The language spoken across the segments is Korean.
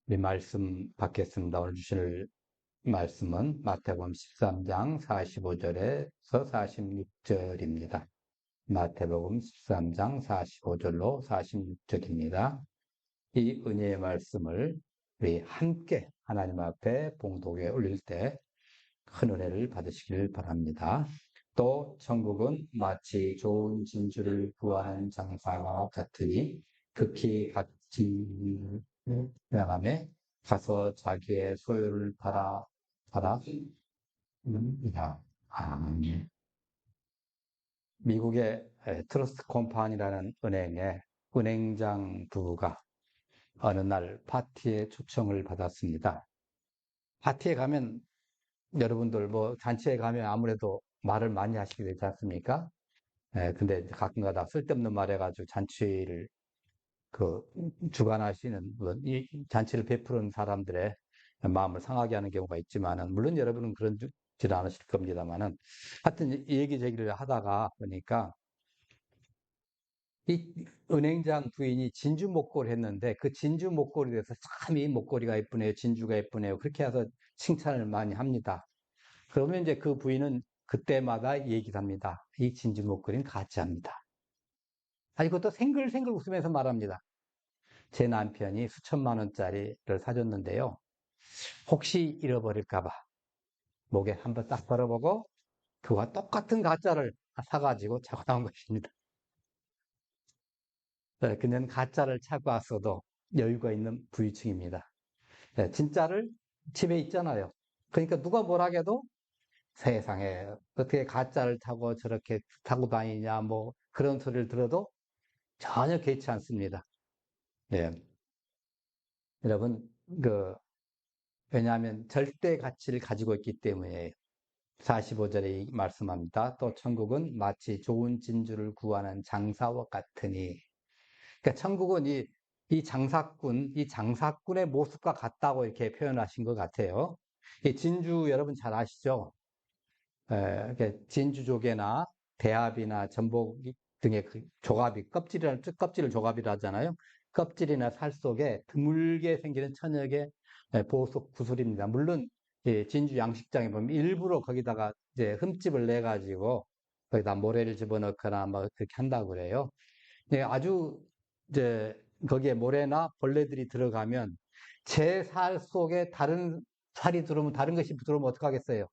우리 말씀 받겠습니다. 오늘 주실 말씀은 마태복음 13장 45절에서 46절입니다. 마태복음 13장 45절로 46절입니다. 이 은혜의 말씀을 우리 함께 하나님 앞에 봉독에 올릴 때 큰 은혜를 받으시길 바랍니다. 또 천국은 마치 좋은 진주를 구하는 장사와 같으니 극히 값진 명함에 가서 자기의 소유를 팔아 이다. 아멘. 미국의 트러스트 컴퍼니라는 은행의 은행장 부부가 어느 날 파티에 초청을 받았습니다. 파티에 가면 여러분들 뭐 잔치에 가면 아무래도 말을 많이 하시게 되지 않습니까? 근데 가끔가다 쓸데없는 말 해가지고 잔치를 그 주관하시는 이 잔치를 베푸는 사람들의 마음을 상하게 하는 경우가 있지만은 물론 여러분은 그런 줄 않으실 겁니다만은 하여튼 이 얘기저기를 하다가 보니까 이 은행장 부인이 진주 목걸이 했는데 그 진주 목걸이에 대해서 참 이 목걸이가 예쁘네요, 진주가 예쁘네요, 그렇게 해서 칭찬을 많이 합니다. 그러면 이제 그 부인은 그때마다 얘기를 합니다. 이 진주 목걸이는 가짜입니다. 이것도 생글생글 웃으면서 말합니다. 제 남편이 수천만 원짜리를 사줬는데요. 혹시 잃어버릴까봐 목에 한번 딱 걸어보고 그와 똑같은 가짜를 사가지고 차고 나온 것입니다. 그는 가짜를 차고 왔어도 여유가 있는 부유층입니다. 진짜를 집에 있잖아요. 그러니까 누가 뭐라 해도 세상에 어떻게 가짜를 타고 저렇게 타고 다니냐 뭐 그런 소리를 들어도 전혀 개의치 않습니다. 예. 여러분 왜냐하면 절대 가치를 가지고 있기 때문에 45절에 말씀합니다. 또 천국은 마치 좋은 진주를 구하는 장사와 같으니, 그러니까 천국은 이 장사꾼의 모습과 같다고 이렇게 표현하신 것 같아요. 이 진주 여러분 잘 아시죠? 이렇게 진주조개나 대합이나 전복 등의 그 조갑이 껍질을 조갑이라 하잖아요. 껍질이나 살 속에 드물게 생기는 천역의 보석 구슬입니다. 물론 진주 양식장에 보면 일부러 거기다가 이제 흠집을 내 가지고 거기다 모래를 집어넣거나 뭐 그렇게 한다고 그래요. 아주 이제 거기에 모래나 벌레들이 들어가면 제 살 속에 다른 살이 들어오면 다른 것이 들어오면 어떡하겠어요?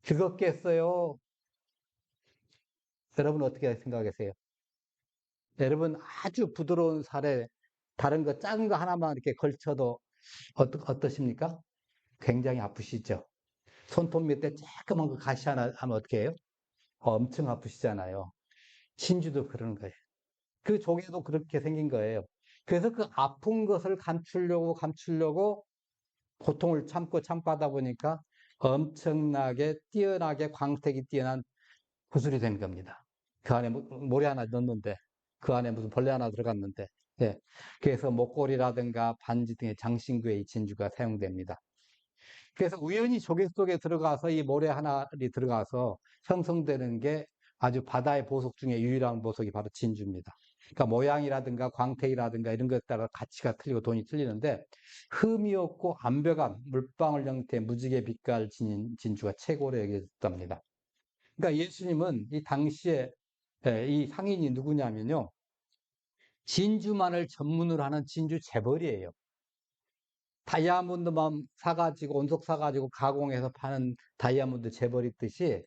죽었겠어요? 여러분 어떻게 생각하세요? 여러분 아주 부드러운 살에 다른 거 작은 거 하나만 이렇게 걸쳐도 어떠십니까? 굉장히 아프시죠? 손톱 밑에 조그만 거 가시 하나 하면 어떻게 해요? 엄청 아프시잖아요. 진주도 그런 거예요. 그 조개도 그렇게 생긴 거예요. 그래서 그 아픈 것을 감추려고 고통을 참고 하다 보니까 엄청나게 뛰어나게 광택이 뛰어난 구슬이 된 겁니다. 그 안에 모래 하나 넣었는데, 그 안에 무슨 벌레 하나 들어갔는데, 예. 그래서 목걸이라든가 반지 등의 장신구에 이 진주가 사용됩니다. 그래서 우연히 조개 속에 들어가서 이 모래 하나이 들어가서 형성되는 게 아주 바다의 보석 중에 유일한 보석이 바로 진주입니다. 그러니까 모양이라든가 광택이라든가 이런 것에 따라 가치가 틀리고 돈이 틀리는데 흠이 없고 완벽한 물방울 형태의 무지개 빛깔 지닌 진주가 최고로 여겨졌답니다. 그러니까 예수님은 이 당시에 이 상인이 누구냐면요. 진주만을 전문으로 하는 진주 재벌이에요. 다이아몬드만 사가지고 온석 사가지고 가공해서 파는 다이아몬드 재벌 있듯이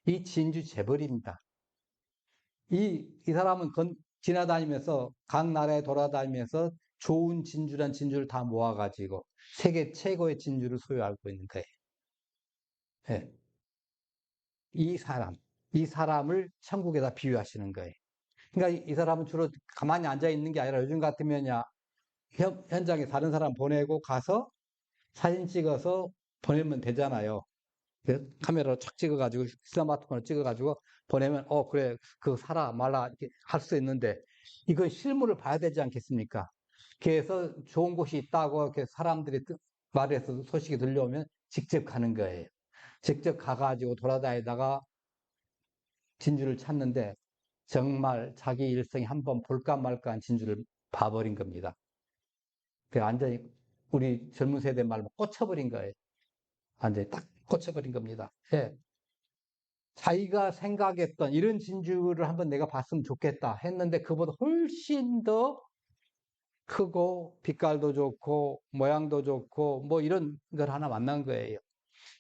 이 진주 재벌입니다. 이 사람은 지나다니면서 각 나라에 돌아다니면서 좋은 진주란 진주를 다 모아가지고 세계 최고의 진주를 소유하고 있는 거예요. 예. 이 사람을 천국에다 비유하시는 거예요. 그러니까 이 사람은 주로 가만히 앉아 있는 게 아니라 요즘 같으면야 현장에 다른 사람 보내고 가서 사진 찍어서 보내면 되잖아요. 카메라로 착 찍어가지고 스마트폰으로 찍어가지고 보내면 그래 그거 사라 말라 이렇게 할 수 있는데 이건 실물을 봐야 되지 않겠습니까? 그래서 좋은 곳이 있다고 이렇게 사람들이 말해서 소식이 들려오면 직접 가는 거예요. 직접 가가지고 돌아다니다가 진주를 찾는데 정말 자기 일생에 한번 볼까 말까 한 진주를 봐버린 겁니다. 그 완전히. 우리 젊은 세대 말로 꽂혀버린 거예요. 완전히 딱 꽂혀버린 겁니다. 예. 자기가 생각했던 이런 진주를 한번 내가 봤으면 좋겠다 했는데 그보다 훨씬 더 크고 빛깔도 좋고 모양도 좋고 뭐 이런 걸 하나 만난 거예요.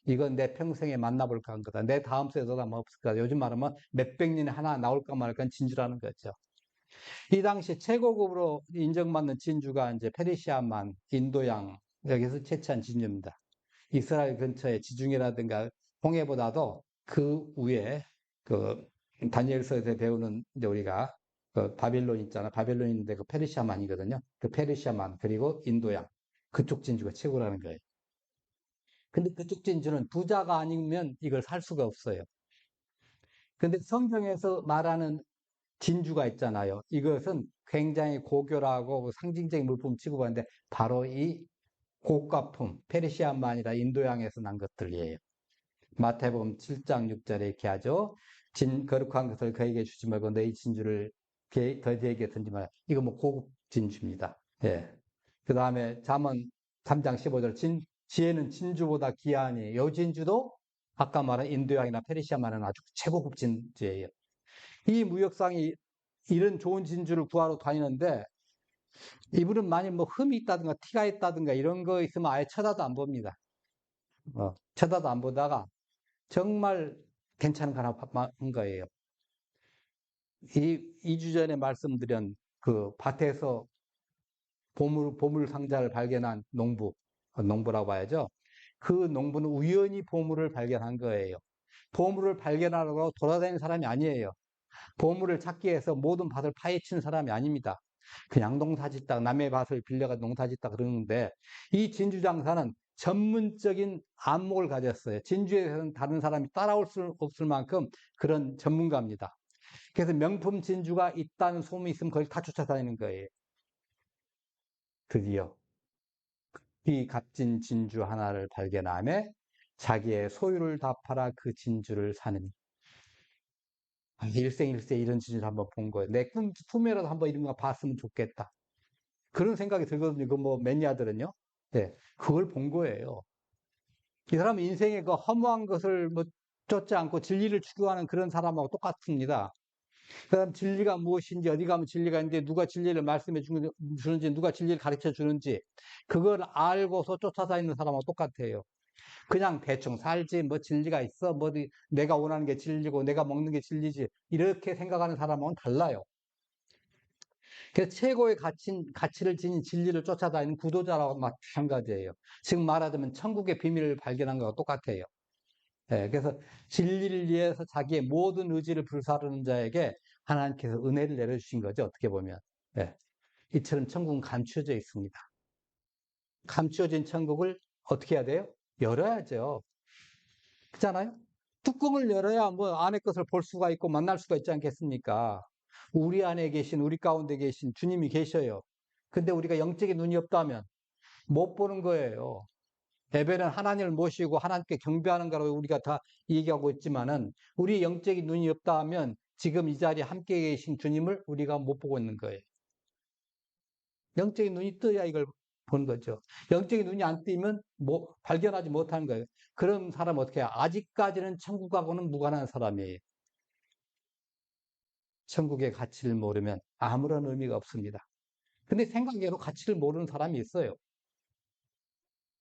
이건 내 평생에 만나볼까 한 거다. 내 다음 세대도 아마 없을 거다. 요즘 말하면 몇백 년에 하나 나올까 말까 진주라는 거죠. 이 당시 최고급으로 인정받는 진주가 이제 페르시아만, 인도양 여기서 채취한 진주입니다. 이스라엘 근처의 지중해라든가 홍해보다도 그 위에 그 다니엘서에서 배우는 이제 우리가 그 바빌론 있잖아. 바빌론 있는데 그 페르시아만이거든요. 그 페르시아만 그리고 인도양 그쪽 진주가 최고라는 거예요. 근데 그쪽 진주는 부자가 아니면 이걸 살 수가 없어요. 근데 성경에서 말하는 진주가 있잖아요. 이것은 굉장히 고결하고 그 상징적인 물품 취급하는데 바로 이 고가품, 페르시아만이라 인도양에서 난 것들이에요. 마태복음 7장 6절에 이렇게 하죠. 거룩한 것을 그에게 주지 말고 너희 진주를 더디에게 던지 마라. 이거 뭐 고급 진주입니다. 예. 그 다음에 잠언 3장 15절 지혜는 진주보다 귀하니 요 진주도 아까 말한 인도양이나 페르시아만은 아주 최고급 진주예요. 이 무역상이 이런 좋은 진주를 구하러 다니는데 이분은 만약 뭐 흠이 있다든가 티가 있다든가 이런 거 있으면 아예 쳐다도 안 봅니다. 쳐다도 안 보다가 정말 괜찮은 거 하나 한 거예요. 2주 전에 말씀드린 그 밭에서 보물 상자를 발견한 농부라고 봐야죠. 그 농부는 우연히 보물을 발견한 거예요. 보물을 발견하려고 돌아다니는 사람이 아니에요. 보물을 찾기 위해서 모든 밭을 파헤치는 사람이 아닙니다. 그냥 농사 짓다 남의 밭을 빌려가 농사 짓다 그러는데 이 진주 장사는 전문적인 안목을 가졌어요. 진주에서는 다른 사람이 따라올 수 없을 만큼 그런 전문가입니다. 그래서 명품 진주가 있다는 소문이 있으면 거기 다 쫓아다니는 거예요. 드디어 이 값진 진주 하나를 발견하며 자기의 소유를 다 팔아 그 진주를 사는 일생일세 이런 진주를 한번 본 거예요. 내 꿈에라도 한번 이런 거 봤으면 좋겠다. 그런 생각이 들거든요. 그 뭐 매니아들은요. 네, 그걸 본 거예요. 이 사람은 인생의 그 허무한 것을 뭐 쫓지 않고 진리를 추구하는 그런 사람하고 똑같습니다. 그 다음 진리가 무엇인지 어디 가면 진리가 있는데 누가 진리를 말씀해 주는지 누가 진리를 가르쳐 주는지 그걸 알고서 쫓아다니는 사람하고 똑같아요. 그냥 대충 살지 뭐 진리가 있어 뭐 내가 원하는 게 진리고 내가 먹는 게 진리지 이렇게 생각하는 사람하고는 달라요. 그래서 최고의 가치를 지닌 진리를 쫓아다니는 구도자라고 마찬가지예요. 지금 말하자면 천국의 비밀을 발견한 거와 똑같아요. 예, 그래서 진리를 위해서 자기의 모든 의지를 불사르는 자에게 하나님께서 은혜를 내려주신 거죠. 어떻게 보면. 예, 이처럼 천국은 감추어져 있습니다. 감추어진 천국을 어떻게 해야 돼요? 열어야죠. 그렇잖아요? 뚜껑을 열어야 뭐 안의 것을 볼 수가 있고 만날 수가 있지 않겠습니까? 우리 안에 계신, 우리 가운데 계신 주님이 계셔요. 근데 우리가 영적인 눈이 없다면 못 보는 거예요. 예배는 하나님을 모시고 하나님께 경배하는 거라고 우리가 다 얘기하고 있지만은 우리 영적인 눈이 없다 하면 지금 이 자리에 함께 계신 주님을 우리가 못 보고 있는 거예요. 영적인 눈이 떠야 이걸 보는 거죠. 영적인 눈이 안 뜨면 뭐 발견하지 못하는 거예요. 그런 사람 어떻게 해요? 아직까지는 천국하고는 무관한 사람이에요. 천국의 가치를 모르면 아무런 의미가 없습니다. 근데 생각외로 가치를 모르는 사람이 있어요.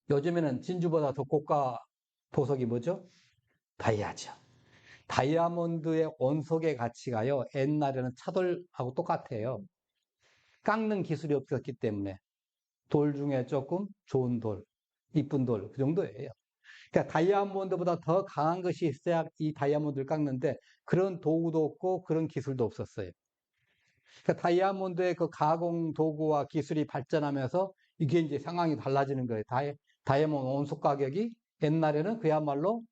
요즘에는 진주보다 더 고가 보석이 뭐죠? 다이아죠. 다이아몬드의 원석의 가치가요, 옛날에는 차돌하고 똑같아요. 깎는 기술이 없었기 때문에. 돌 중에 조금 좋은 돌, 이쁜 돌, 그 정도예요. 그러니까 다이아몬드보다 더 강한 것이 있어야 이 다이아몬드를 깎는데 그런 도구도 없고 그런 기술도 없었어요. 그러니까 다이아몬드의 그 가공 도구와 기술이 발전하면서 이게 이제 상황이 달라지는 거예요. 다이아몬드 원석 가격이 옛날에는 그야말로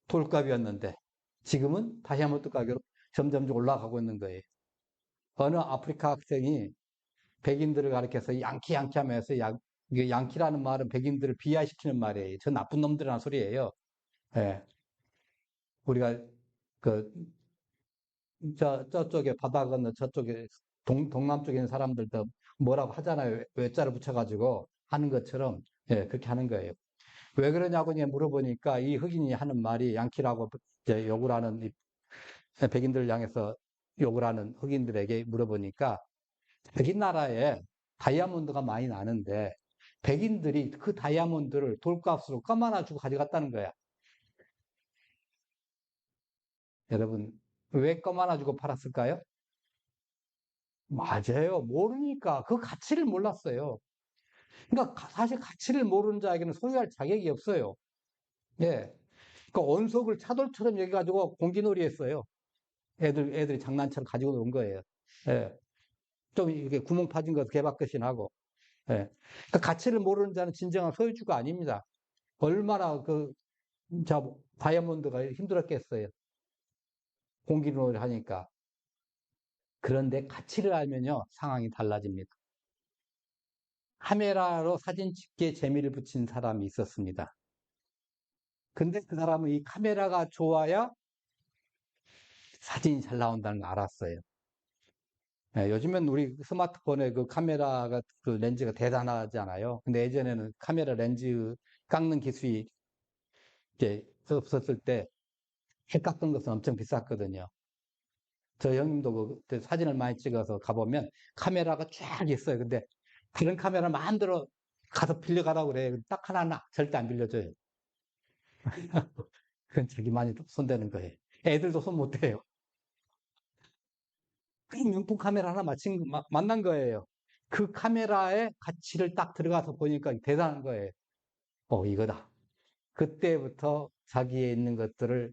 돌값이었는데 지금은 다이아몬드 가격으로 점점 올라가고 있는 거예요. 어느 아프리카 학생이 백인들을 가리켜서 양키 하면서 이게 양키라는 말은 백인들을 비하시키는 말이에요. 저 나쁜 놈들이라는 소리예요. 예. 우리가 그 저쪽에 바다 건너 저쪽에 동남쪽에 있는 사람들도 뭐라고 하잖아요. 외자를 붙여가지고 하는 것처럼, 예, 그렇게 하는 거예요. 왜 그러냐고 이제 물어보니까 이 흑인이 하는 말이 양키라고 이제 욕을 하는, 백인들을 향해서 욕을 하는 흑인들에게 물어보니까 백인 나라에 다이아몬드가 많이 나는데 백인들이 그 다이아몬드를 돌값으로 껌 하나 주고 가져갔다는 거야. 여러분, 왜 껌 하나 주고 팔았을까요? 맞아요. 모르니까 그 가치를 몰랐어요. 그러니까 사실 가치를 모르는 자에게는 소유할 자격이 없어요. 예. 그 언석을 차돌처럼 여기가지고 공기놀이 했어요. 애들이 장난처럼 가지고 논 거예요. 예. 좀 이렇게 구멍 파진 거 개박끝이나고. 예. 그러니까 가치를 모르는 자는 진정한 소유주가 아닙니다. 얼마나 다이아몬드가 힘들었겠어요. 공기놀이를 하니까. 그런데 가치를 알면요, 상황이 달라집니다. 카메라로 사진 찍기에 재미를 붙인 사람이 있었습니다. 근데 그 사람은 이 카메라가 좋아야 사진이 잘 나온다는 걸 알았어요. 예, 요즘엔 우리 스마트폰에 그 카메라가, 그 렌즈가 대단하잖아요. 근데 예전에는 카메라 렌즈 깎는 기술이 이제 없었을 때, 해 깎은 것은 엄청 비쌌거든요. 저 형님도 그 사진을 많이 찍어서 가보면 카메라가 쫙 있어요. 근데 그런 카메라 마음대로 가서 빌려가라고 그래요. 딱 하나는 절대 안 빌려줘요. 그건 자기만이 손대는 거예요. 애들도 손 못 대요. 그 명품 카메라 하나 만난 거예요. 그 카메라의 가치를 딱 들어가서 보니까 대단한 거예요. 이거다. 그때부터 자기에 있는 것들을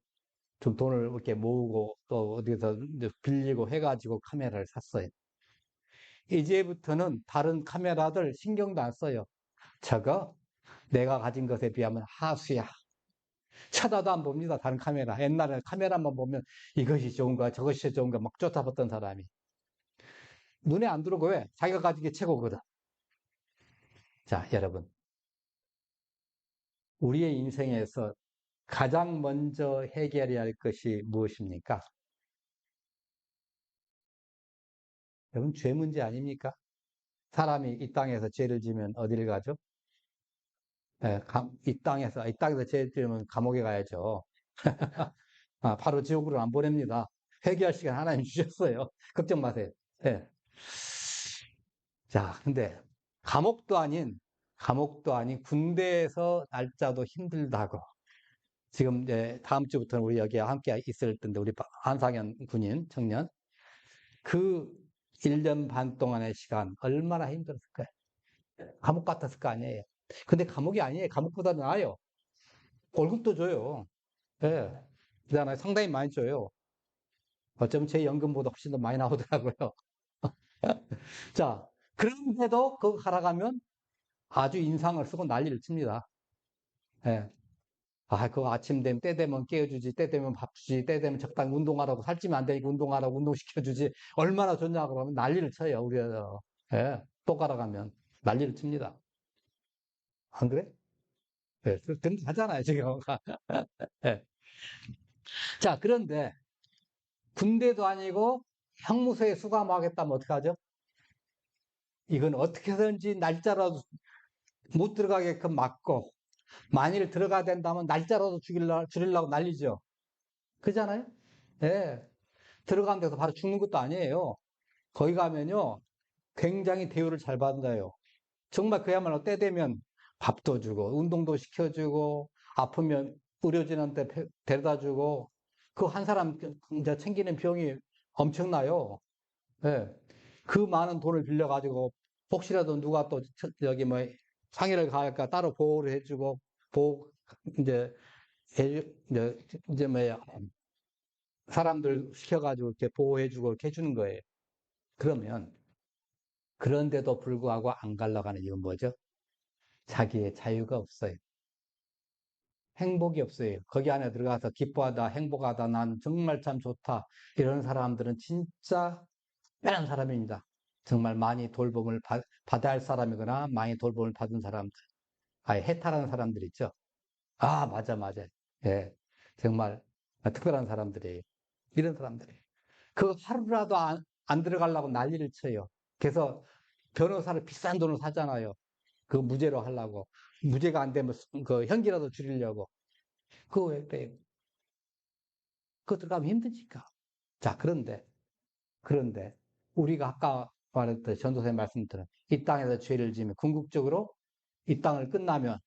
좀 돈을 이렇게 모으고 또 어디서 이제 빌리고 해가지고 카메라를 샀어요. 이제부터는 다른 카메라들 신경도 안 써요. 저거 내가 가진 것에 비하면 하수야. 쳐다도 안 봅니다. 다른 카메라. 옛날에 카메라만 보면 이것이 좋은가 저것이 좋은가 막 쫓아봤던 사람이. 눈에 안 들어오고 왜? 자기가 가진 게 최고거든. 자, 여러분. 우리의 인생에서 가장 먼저 해결해야 할 것이 무엇입니까? 여러분, 죄 문제 아닙니까? 사람이 이 땅에서 죄를 지면 어디를 가죠? 예, 이 땅에서 죄를 지으면 감옥에 가야죠. 바로 지옥으로 안 보냅니다. 회개할 시간 하나님 주셨어요. 걱정 마세요. 예. 자, 근데 감옥도 아닌 군대에서 날짜도 힘들다고. 지금 이제 다음 주부터는 우리 여기에 함께 있을 텐데, 우리 한상현 군인 청년. 그 1년 반 동안의 시간, 얼마나 힘들었을까요? 감옥 같았을 거 아니에요. 근데 감옥이 아니에요. 감옥보다 나아요. 월급도 줘요. 예. 그다음에 상당히 많이 줘요. 어쩌면 제 연금보다 훨씬 더 많이 나오더라고요. 자, 그런데도 그거 살아가면 아주 인상을 쓰고 난리를 칩니다. 예. 그거 아침 되면 때 되면 깨워주지, 때 되면 밥 주지, 때 되면 적당히 운동하라고, 살찌면 안 되니까 운동하라고 운동시켜주지, 얼마나 좋냐고 그러면 난리를 쳐요, 우리 애들. 예. 또 갈아가면 난리를 칩니다. 안 그래? 예. 그런 거 하잖아요, 지금. 예. 자, 그런데 군대도 아니고 형무소에 수감하겠다면 어떡하죠? 이건 어떻게든지 날짜라도 못 들어가게끔 막고, 만일 들어가야 된다면 날짜라도 줄이려고 난리죠. 그잖아요? 예. 들어가는 데서 바로 죽는 것도 아니에요. 거기 가면요, 굉장히 대우를 잘 받아요. 정말 그야말로 때 되면 밥도 주고, 운동도 시켜주고, 아프면 의료진한테 데려다 주고, 그 한 사람 이제 챙기는 비용이 엄청나요. 예. 그 많은 돈을 빌려가지고, 혹시라도 누가 또, 여기 뭐, 상해를 가할까 따로 보호를 해주고, 보호, 이제, 이제 뭐야, 사람들 시켜가지고 이렇게 보호해주고 이렇게 해주는 거예요. 그러면, 그런데도 불구하고 안 가려고 하는 이유는 뭐죠? 자기의 자유가 없어요. 행복이 없어요. 거기 안에 들어가서 기뻐하다, 행복하다, 난 정말 참 좋다. 이런 사람들은 진짜 특별한 사람입니다. 정말 많이 돌봄을 받아야 할 사람이거나 많이 돌봄을 받은 사람들. 해탈하는 사람들 있죠. 맞아, 맞아. 예. 정말 특별한 사람들이에요. 이런 사람들이에요. 그 하루라도 안 들어가려고 난리를 쳐요. 그래서 변호사를 비싼 돈을 사잖아요. 그 무죄로 하려고. 무죄가 안 되면 그 형기라도 줄이려고. 그거 왜 빼요? 그거 들어가면 힘드니까. 자, 그런데, 우리가 아까 말했던 전도사님 말씀처럼 이 땅에서 죄를 지으면 궁극적으로 이 땅을 끝나면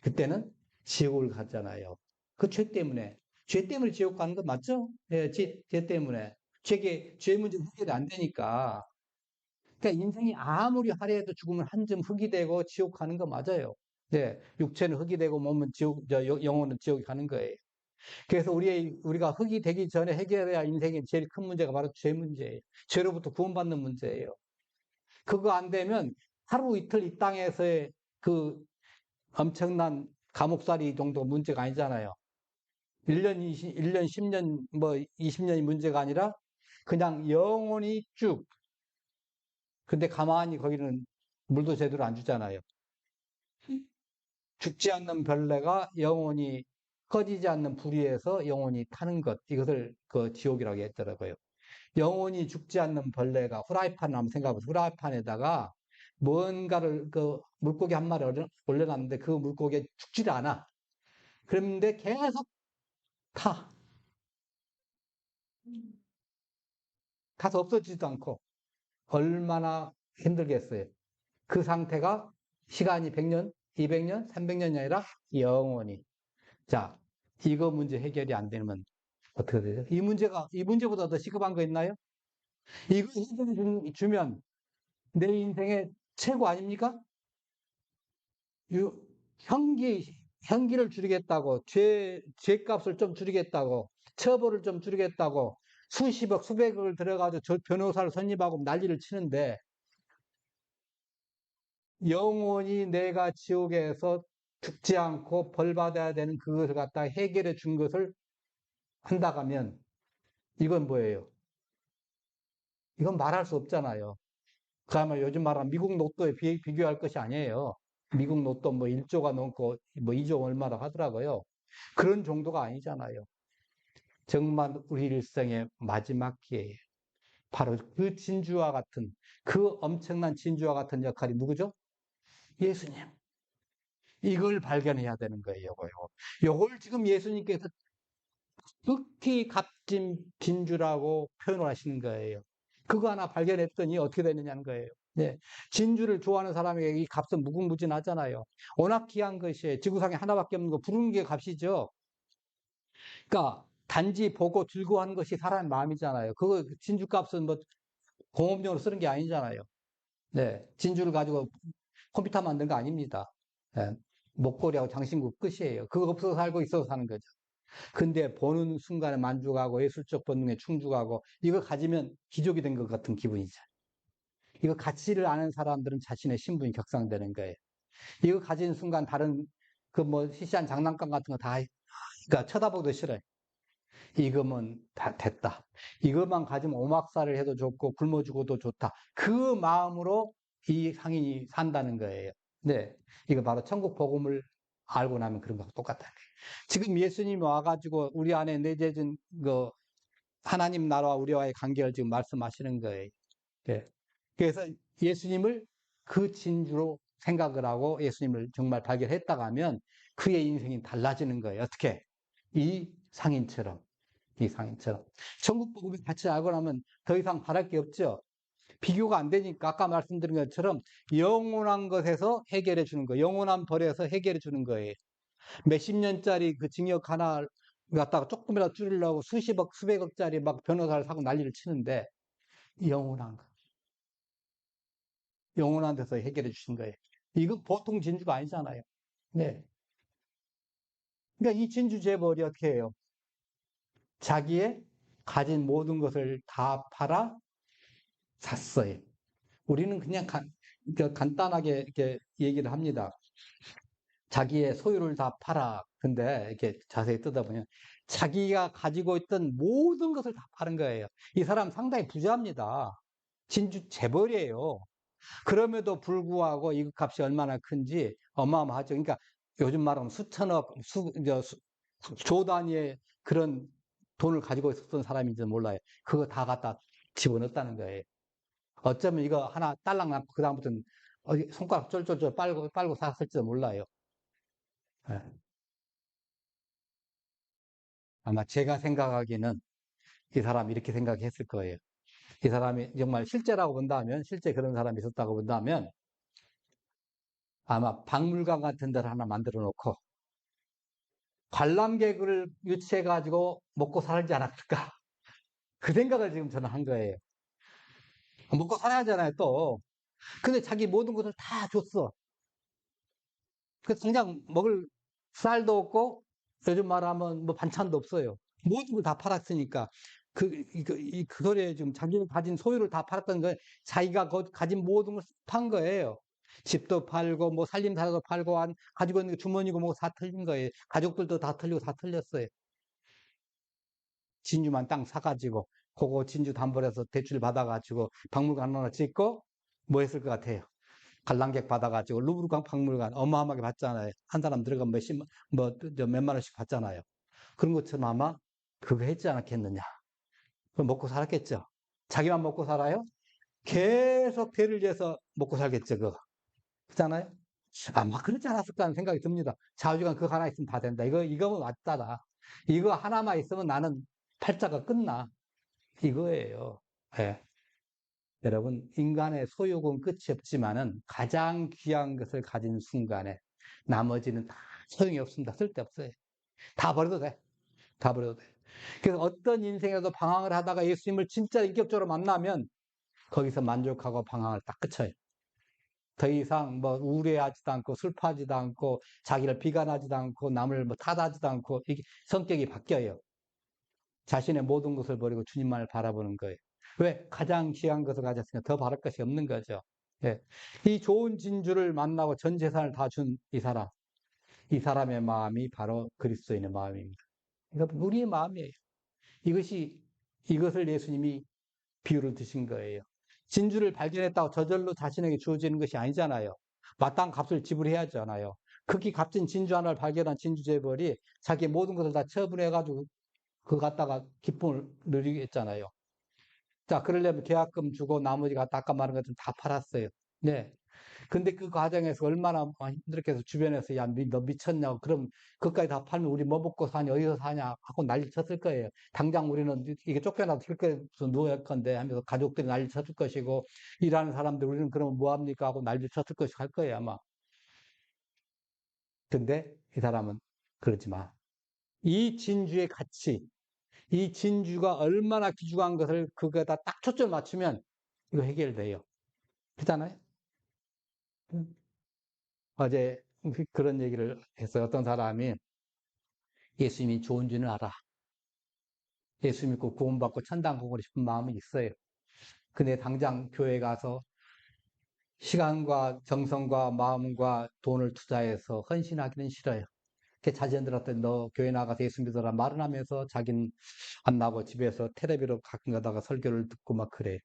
그때는 지옥을 갔잖아요. 그 죄 때문에 지옥 가는 거 맞죠? 예, 죄 때문에. 죄 문제 해결이 안 되니까. 그러니까 인생이 아무리 하려 해도 죽으면 한 점 흙이 되고 지옥 가는 거 맞아요. 예, 육체는 흙이 되고 몸은 영혼은 지옥에 가는 거예요. 그래서 우리가 흙이 되기 전에 해결해야 인생의 제일 큰 문제가 바로 죄 문제예요. 죄로부터 구원받는 문제예요. 그거 안 되면 하루 이틀 이 땅에서의 그 엄청난 감옥살이 정도 문제가 아니잖아요. 1년, 10년, 뭐 20년이 문제가 아니라 그냥 영원히 쭉. 근데 가만히 거기는 물도 제대로 안 주잖아요. 죽지 않는 벌레가 영원히 꺼지지 않는 불의에서 영원히 타는 것. 이것을 그 지옥이라고 했더라고요. 영원히 죽지 않는 벌레가 후라이팬을 한번 생각해보세요. 후라이팬에다가 뭔가를 그 물고기 한 마리 올려놨는데 그 물고기에 죽지도 않아. 그런데 계속 타. 가서 없어지지도 않고 얼마나 힘들겠어요. 그 상태가 시간이 100년, 200년, 300년이 아니라 영원히. 자, 이거 문제 해결이 안 되면 어떻게 되죠? 이 문제보다 더 시급한 거 있나요? 이거 해결해 주면 내 인생의 최고 아닙니까? 유- 형기를 줄이겠다고, 죄값을 좀 줄이겠다고, 처벌을 좀 줄이겠다고, 수십억, 수백억을 들어가지고 저 변호사를 선임하고 난리를 치는데, 영원히 내가 지옥에서 죽지 않고 벌 받아야 되는 그것을 갖다 해결해 준 것을 한다고 하면, 이건 뭐예요? 이건 말할 수 없잖아요. 그야말로 요즘 말하는 미국 로또에 비교할 것이 아니에요. 미국 로또 뭐 1조가 넘고 뭐 2조 얼마나 하더라고요. 그런 정도가 아니잖아요. 정말 우리 일생의 마지막 기회에 바로 그 진주와 같은 그 엄청난 진주와 같은 역할이 누구죠? 예수님. 이걸 발견해야 되는 거예요, 요거요. 요걸 지금 예수님께서 극히 값진 진주라고 표현을 하시는 거예요. 그거 하나 발견했더니 어떻게 되느냐는 거예요. 네. 진주를 좋아하는 사람에게 이 값은 무궁무진하잖아요. 워낙 귀한 것이 지구상에 하나밖에 없는 거 부르는 게 값이죠. 그러니까 단지 보고 들고 하는 것이 사람의 마음이잖아요. 그거 진주 값은 뭐 공업용으로 쓰는 게 아니잖아요. 네. 진주를 가지고 컴퓨터 만든 거 아닙니다. 네. 목걸이하고 장신구 끝이에요. 그거 없어서 살고 있어서 사는 거죠. 근데 보는 순간에 만족하고 예술적 본능에 충족하고 이거 가지면 기족이 된 것 같은 기분이죠. 이거 가치를 아는 사람들은 자신의 신분이 격상되는 거예요. 이거 가진 순간 다른 그 뭐 시시한 장난감 같은 거 다, 그러니까 쳐다보기도 싫어요. 이거면 다 됐다. 이것만 가지면 오막살을 해도 좋고 굶어 죽어도 좋다. 그 마음으로 이 상인이 산다는 거예요. 네. 이거 바로 천국 복음을 알고 나면 그런 거하고 똑같다는 거예요. 지금 예수님이 와가지고 우리 안에 내재진 그 하나님 나라와 우리와의 관계를 지금 말씀하시는 거예요. 네. 그래서 예수님을 그 진주로 생각을 하고 예수님을 정말 발견했다가 하면 그의 인생이 달라지는 거예요. 어떻게? 이 상인처럼. 이 상인처럼. 천국 복음을 같이 알고 나면 더 이상 바랄 게 없죠. 비교가 안 되니까 아까 말씀드린 것처럼 영원한 것에서 해결해 주는 거예요. 영원한 벌에서 해결해 주는 거예요. 몇십 년짜리 그 징역 하나 갖다가 조금이라도 줄이려고 수십억, 수백억짜리 막 변호사를 사고 난리를 치는데 영원한 거. 영원한 데서 해결해 주신 거예요. 이거 보통 진주가 아니잖아요. 네. 그러니까 이 진주 재벌이 어떻게 해요? 자기의 가진 모든 것을 다 팔아 샀어요. 우리는 그냥 그러니까 간단하게 이렇게 얘기를 합니다. 자기의 소유를 다 팔아. 근데 이렇게 자세히 뜯어보면 자기가 가지고 있던 모든 것을 다 파는 거예요. 이 사람 상당히 부자입니다. 진주 재벌이에요. 그럼에도 불구하고 이거 값이 얼마나 큰지 어마어마하죠. 그러니까 요즘 말하면 수천억, 조 단위의 그런 돈을 가지고 있었던 사람인지 몰라요. 그거 다 갖다 집어넣었다는 거예요. 어쩌면 이거 하나 딸랑 낳고 그다음부터는 손가락 쫄쫄쫄 빨고 살았을지도 몰라요. 예. 아마 제가 생각하기에는 이 사람이 이렇게 생각했을 거예요. 이 사람이 정말 실제라고 본다면, 실제 그런 사람이 있었다고 본다면, 아마 박물관 같은 데를 하나 만들어 놓고, 관람객을 유치해가지고 먹고 살지 않았을까? 그 생각을 지금 저는 한 거예요. 먹고 살아야 하잖아요, 또. 근데 자기 모든 것을 다 줬어. 그 당장 먹을 쌀도 없고, 요즘 말하면 뭐 반찬도 없어요. 모든 걸 다 팔았으니까. 그 소리에 지금 자기가 가진 소유를 다 팔았던 거예요. 자기가 가진 모든 걸 판 거예요. 집도 팔고, 뭐 살림살이도 팔고, 가지고 있는 게 주머니고 뭐고 다 틀린 거예요. 가족들도 다 틀리고 다 틀렸어요. 진주만 땅 사가지고, 그거 진주 담보해서 대출 받아가지고, 박물관 하나 짓고, 뭐 했을 것 같아요. 관람객 받아가지고, 루브르 박물관 어마어마하게 받잖아요. 한 사람 들어가면 몇만 원씩 받잖아요. 그런 것처럼 아마 그거 했지 않았겠느냐. 그럼 먹고 살았겠죠. 자기만 먹고 살아요? 계속 대를 위해서 먹고 살겠죠, 그거. 그렇잖아요? 아마 그렇지 않았을까 하는 생각이 듭니다. 좌우지간 그거 하나 있으면 다 된다. 이거면 왔다다. 이거 하나만 있으면 나는 팔자가 끝나. 이거예요. 예. 여러분, 인간의 소유는 끝이 없지만은 가장 귀한 것을 가진 순간에 나머지는 다 소용이 없습니다. 쓸데없어요. 다 버려도 돼. 다 버려도 돼. 그래서 어떤 인생에도 방황을 하다가 예수님을 진짜 인격적으로 만나면 거기서 만족하고 방황을 딱 끝쳐요. 더 이상 뭐 우울해하지도 않고 슬퍼하지도 않고 자기를 비관하지도 않고 남을 뭐 탓하지도 않고 이게 성격이 바뀌어요. 자신의 모든 것을 버리고 주님만을 바라보는 거예요. 왜? 가장 귀한 것을 가졌으니까 더 바랄 것이 없는 거죠. 예. 이 좋은 진주를 만나고 전 재산을 다 준 이 사람. 이 사람의 마음이 바로 그리스도인의 마음입니다. 그러니까 우리의 마음이에요. 이것을 예수님이 비유를 드신 거예요. 진주를 발견했다고 저절로 자신에게 주어지는 것이 아니잖아요. 마땅한 값을 지불해야 하잖아요. 극히 값진 진주 하나를 발견한 진주 재벌이 자기 모든 것을 다 처분해가지고 그거 갖다가 기쁨을 누리겠잖아요. 자, 그러려면 계약금 주고 나머지 갖다 아까 말한 것들 다 팔았어요. 네. 근데 그 과정에서 얼마나 힘들게 해서 주변에서 야, 너 미쳤냐고. 그럼 그까지 다 팔면 우리 뭐 먹고 사냐, 어디서 사냐 하고 난리 쳤을 거예요. 당장 우리는 이게 쫓겨나서 길거리에서 누워야 할 건데 하면서 가족들이 난리 쳤을 것이고 일하는 사람들 우리는 그러면 뭐 합니까 하고 난리 쳤을 것이 할 거예요, 아마. 근데 이 사람은 그러지 마. 이 진주의 가치, 이 진주가 얼마나 귀중한 것을 그거에다 딱 초점 맞추면 이거 해결돼요. 그렇잖아요? 어제 그런 얘기를 해서 어떤 사람이 예수님이 좋은 줄은 알아. 예수 믿고 구원받고 천당 가고 싶은 마음이 있어요. 근데 당장 교회 가서 시간과 정성과 마음과 돈을 투자해서 헌신하기는 싫어요. 그 자제들한테 너 교회 나가서 예수 믿어라 말은 하면서 자기는 안 나고 집에서 테레비로 가끔 가다가 설교를 듣고 막 그래.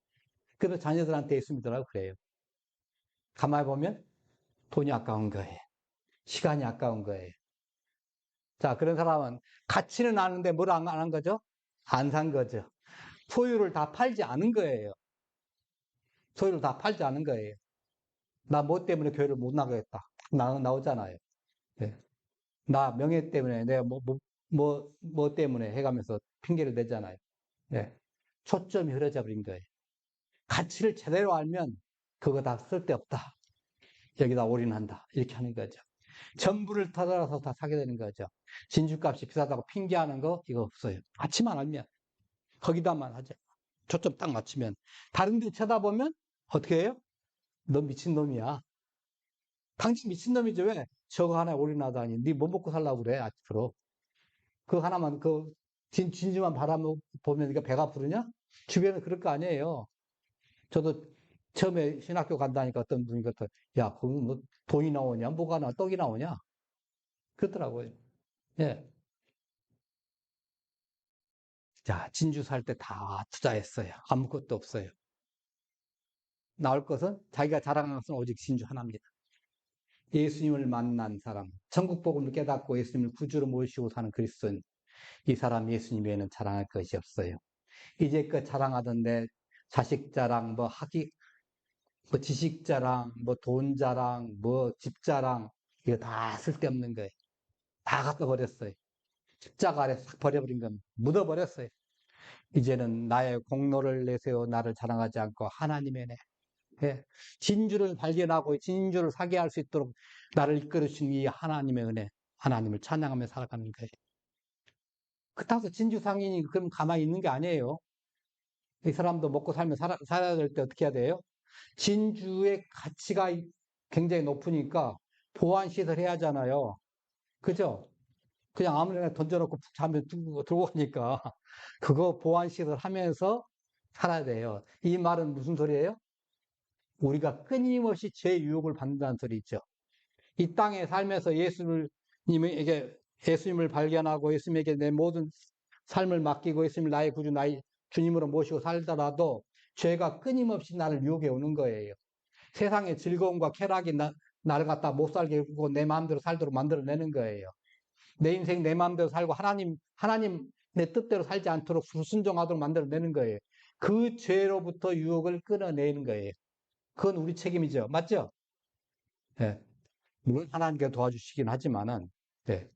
그래서 자녀들한테 예수 믿으라고 그래요. 가만히 보면 돈이 아까운 거예요. 시간이 아까운 거예요. 자, 그런 사람은 가치는 아는데 뭘 안 한 거죠? 안 산 거죠. 소유를 다 팔지 않은 거예요. 소유를 다 팔지 않은 거예요. 나 뭐 때문에 교회를 못 나가겠다. 나오잖아요. 네. 나 명예 때문에 내가 뭐 때문에 해가면서 핑계를 대잖아요. 네. 초점이 흐려져 버린 거예요. 가치를 제대로 알면 그거 다 쓸데없다. 여기다 올인한다. 이렇게 하는 거죠. 전부를 터달아서 다 사게 되는 거죠. 진주값이 비싸다고 핑계하는 거 이거 없어요. 가치만 알면 거기다만 하죠. 초점 딱 맞추면 다른 데 쳐다보면 어떻게 해요? 너 미친놈이야. 당신 미친놈이죠. 왜? 저거 하나에 올인하다니. 네 뭐 먹고 살라고 그래, 앞으로. 그 하나만, 진주만 바라보면 배가 부르냐? 주변에 그럴 거 아니에요. 저도 처음에 신학교 간다니까 어떤 분이 그랬더 야, 거기 뭐 돈이 나오냐? 뭐가 나, 떡이 나오냐? 그렇더라고요. 예. 자, 진주 살 때 다 투자했어요. 아무것도 없어요. 나올 것은 자기가 자랑하는 것은 오직 진주 하나입니다. 예수님을 만난 사람, 천국 복음을 깨닫고 예수님을 구주로 모시고 사는 그리스도인, 이 사람 예수님 외에는 자랑할 것이 없어요. 이제껏 자랑하던데 자식 자랑, 뭐 뭐 지식 자랑, 뭐 돈 자랑, 뭐 집 자랑, 이거 다 쓸데없는 거예요. 다 갖다 버렸어요. 십자가 아래 싹 버려버린 겁니다. 묻어버렸어요. 이제는 나의 공로를 내세워 나를 자랑하지 않고 하나님의 내. 예. 진주를 발견하고 진주를 사게 할 수 있도록 나를 이끌으신 이 하나님의 은혜, 하나님을 찬양하며 살아가는 거예요. 그렇다고 진주 상인이 그럼 가만히 있는 게 아니에요. 이 사람도 먹고 살면 살아야 될 때 어떻게 해야 돼요? 진주의 가치가 굉장히 높으니까 보완 시설 해야 하잖아요. 그죠? 그냥 아무나 던져놓고 푹 자면 들고 가니까 그거 보완 시설 하면서 살아야 돼요. 이 말은 무슨 소리예요? 우리가 끊임없이 죄 유혹을 받는다는 소리 있죠. 이 땅에 살면서 예수님을 발견하고 예수님에게 내 모든 삶을 맡기고 예수님을 나의 구주, 나의 주님으로 모시고 살더라도 죄가 끊임없이 나를 유혹해 오는 거예요. 세상의 즐거움과 쾌락이 나를 갖다 못 살게 하고 내 마음대로 살도록 만들어내는 거예요. 내 인생 내 마음대로 살고 하나님 내 뜻대로 살지 않도록 불순종하도록 만들어내는 거예요. 그 죄로부터 유혹을 끊어내는 거예요. 그건 우리 책임이죠. 맞죠? 예. 물론 하나님께서 도와주시긴 하지만은, 예.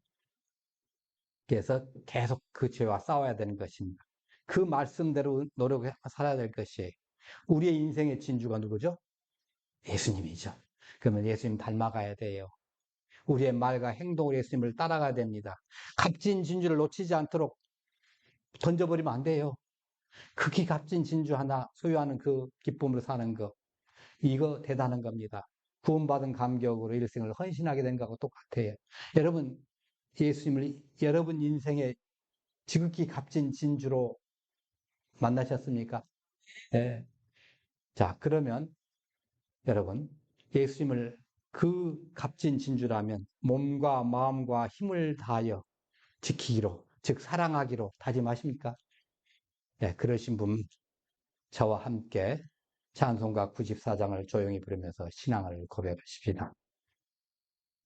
그래서 계속 그 죄와 싸워야 되는 것입니다. 그 말씀대로 노력해 살아야 될 것이에요. 우리의 인생의 진주가 누구죠? 예수님이죠. 그러면 예수님 닮아가야 돼요. 우리의 말과 행동으로 예수님을 따라가야 됩니다. 값진 진주를 놓치지 않도록 던져버리면 안 돼요. 극히 값진 진주 하나 소유하는 그 기쁨으로 사는 거. 이거 대단한 겁니다. 구원받은 감격으로 일생을 헌신하게 된 거하고 똑같아요. 여러분, 예수님을 여러분 인생의 지극히 값진 진주로 만나셨습니까? 네. 자, 그러면 여러분, 예수님을 그 값진 진주라면 몸과 마음과 힘을 다하여 지키기로, 즉 사랑하기로 다짐하십니까? 네, 그러신 분 저와 함께 찬송가 94장을 조용히 부르면서 신앙을 고백하십시다.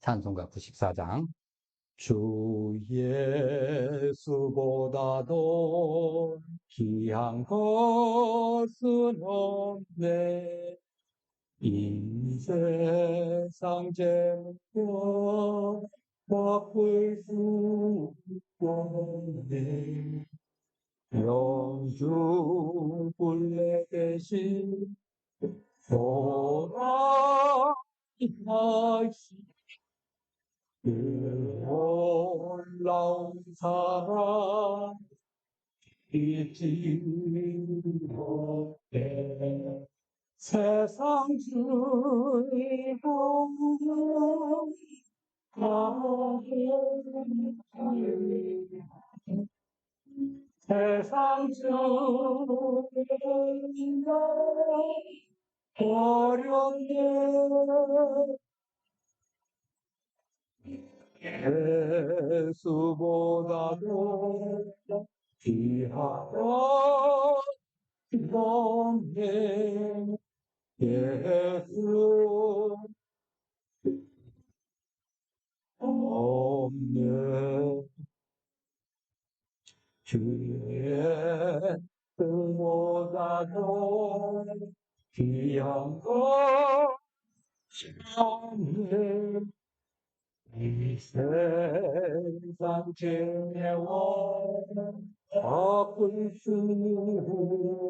찬송가 94장. 주 예수보다도 귀한 것은 없네. 이 세상 재물과 바꿀 수 없네. 영주 본래 대신 돌아가시 그 놀라운 사랑 잊지 못해. 세상 즐거움 세상 즐거움 어렵네. 예수보다도 귀하고 없네. 예수 없네. 주의 뜻보다도 귀한 것 없네. 이 세상 지내와 바꿀 수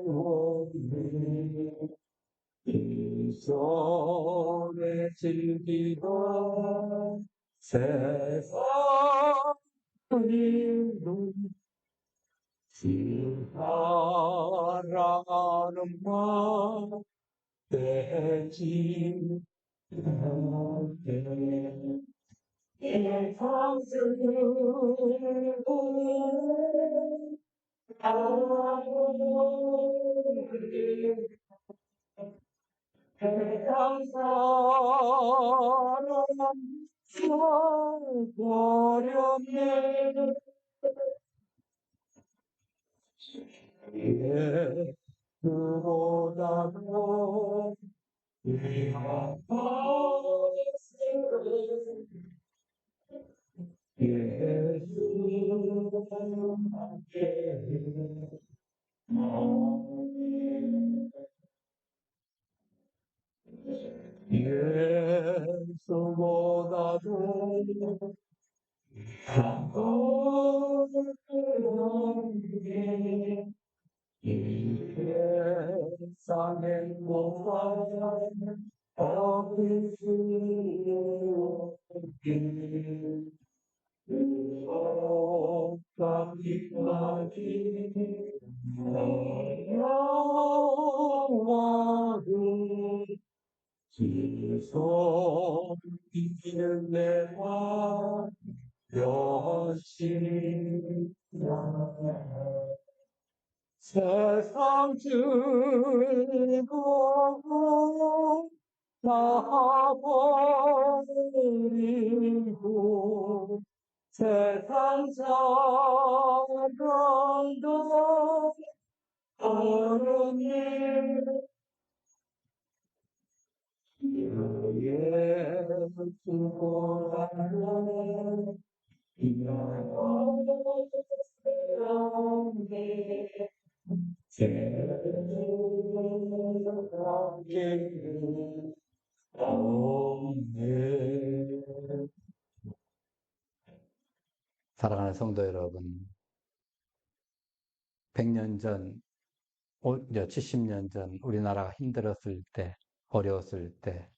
없네. 이 손에 즐기던 세상 일로 사랑하는 마음 되지 않게. 세상 즐거움 세상 사랑 어렵네. 예수보다도 귀한 것은 예수와 함께. 이 세상의 모든 어디 수 없기 영원히 지속 이기는 내와 여신 세상 즐거움 다 버리고 세상 사랑도 어른이 너의 수고하는 사랑하는 성도 여러분, 100년 전, 70년 전 우리나라가 힘들었을 때, 어려웠을 때,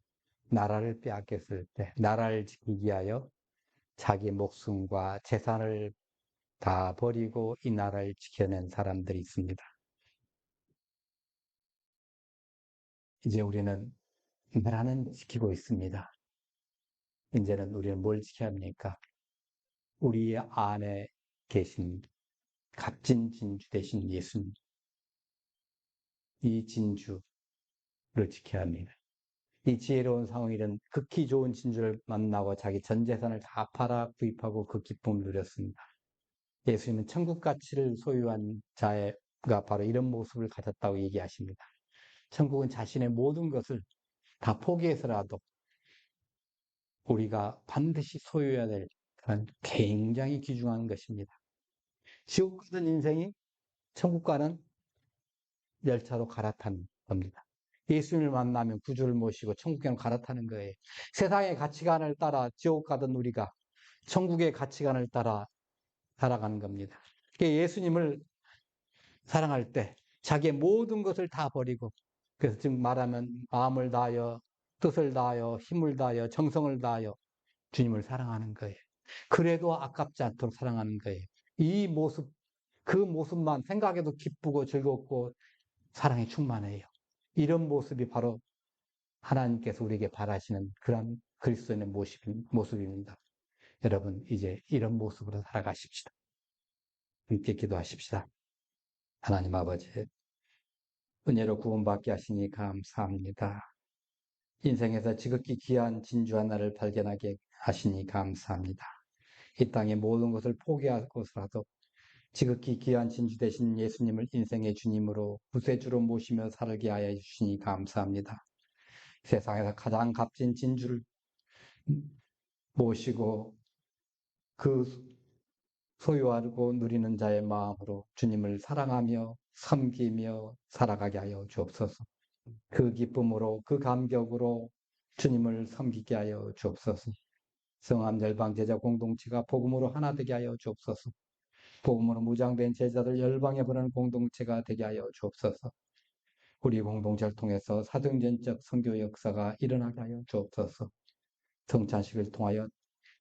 나라를 빼앗겼을 때, 나라를 지키기 위하여 자기 목숨과 재산을 다 버리고 이 나라를 지켜낸 사람들이 있습니다. 이제 우리는 나라는 지키고 있습니다. 이제는 우리는 뭘 지켜야 합니까? 우리 안에 계신 값진 진주 대신 예수님, 이 진주를 지켜야 합니다. 이 지혜로운 상황일은 극히 좋은 진주를 만나고 자기 전 재산을 다 팔아 구입하고 그 기쁨을 누렸습니다. 예수님은 천국 가치를 소유한 자가 바로 이런 모습을 가졌다고 얘기하십니다. 천국은 자신의 모든 것을 다 포기해서라도 우리가 반드시 소유해야 될 그런 굉장히 귀중한 것입니다. 지옥 같은 인생이 천국과는 열차로 갈아타는 겁니다. 예수님을 만나면 구주를 모시고 천국에는 갈아타는 거예요. 세상의 가치관을 따라 지옥 가던 우리가 천국의 가치관을 따라 살아가는 겁니다. 예수님을 사랑할 때 자기의 모든 것을 다 버리고, 그래서 즉 말하면 마음을 다하여 뜻을 다하여 힘을 다하여 정성을 다하여 주님을 사랑하는 거예요. 그래도 아깝지 않도록 사랑하는 거예요. 이 모습, 그 모습만 생각해도 기쁘고 즐겁고 사랑이 충만해요. 이런 모습이 바로 하나님께서 우리에게 바라시는 그런 그리스도인의 모습입니다. 여러분, 이제 이런 모습으로 살아가십시다. 함께 기도하십시다. 하나님 아버지, 은혜로 구원받게 하시니 감사합니다. 인생에서 지극히 귀한 진주 하나를 발견하게 하시니 감사합니다. 이 땅의 모든 것을 포기하고서라도 지극히 귀한 진주 되신 예수님을 인생의 주님으로 구세주로 모시며 살게 하여 주시니 감사합니다. 세상에서 가장 값진 진주를 모시고 그 소유하고 누리는 자의 마음으로 주님을 사랑하며 섬기며 살아가게 하여 주옵소서. 그 기쁨으로 그 감격으로 주님을 섬기게 하여 주옵소서. 성암 열방 제자 공동체가 복음으로 하나 되게 하여 주옵소서. 복음으로 무장된 제자들 열방에 보내는 공동체가 되게 하여 주옵소서. 우리 공동체를 통해서 사도행전적 선교 역사가 일어나게 하여 주옵소서. 성찬식을 통하여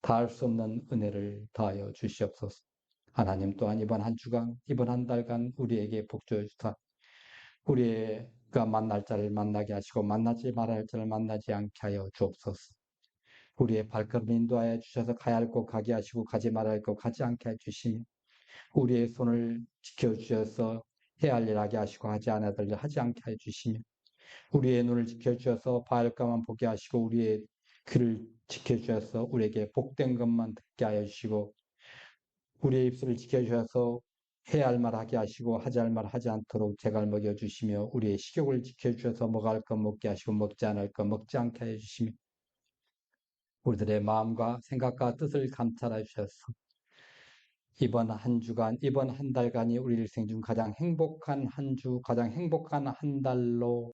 다할 수 없는 은혜를 더하여 주시옵소서. 하나님 또한 이번 한 주간, 이번 한 달간 우리에게 복주어 주사 우리가 만날 자를 만나게 하시고 만나지 말아야 할 자를 만나지 않게 하여 주옵소서. 우리의 발걸음 인도하여 주셔서 가야 할 곳 가게 하시고 가지 말아야 할 곳 가지 않게 해주시며 우리의 손을 지켜주셔서 해야 할 일 하게 하시고 하지 않아야 될 일 하지 않게 해주시며 우리의 눈을 지켜주셔서 봐야 할 것만 보게 하시고 우리의 귀를 지켜주셔서 우리에게 복된 것만 듣게 하여 주시고 우리의 입술을 지켜주셔서 해야 할 말 하게 하시고 하지 할 말 하지 않도록 제갈 먹여주시며 우리의 식욕을 지켜주셔서 먹어야 할 것 먹게 하시고 먹지 않을 것 먹지 않게 해주시며 우리들의 마음과 생각과 뜻을 감찰해 주셔서 이번 한 주간, 이번 한 달간이 우리 일생 중 가장 행복한 한 주, 가장 행복한 한 달로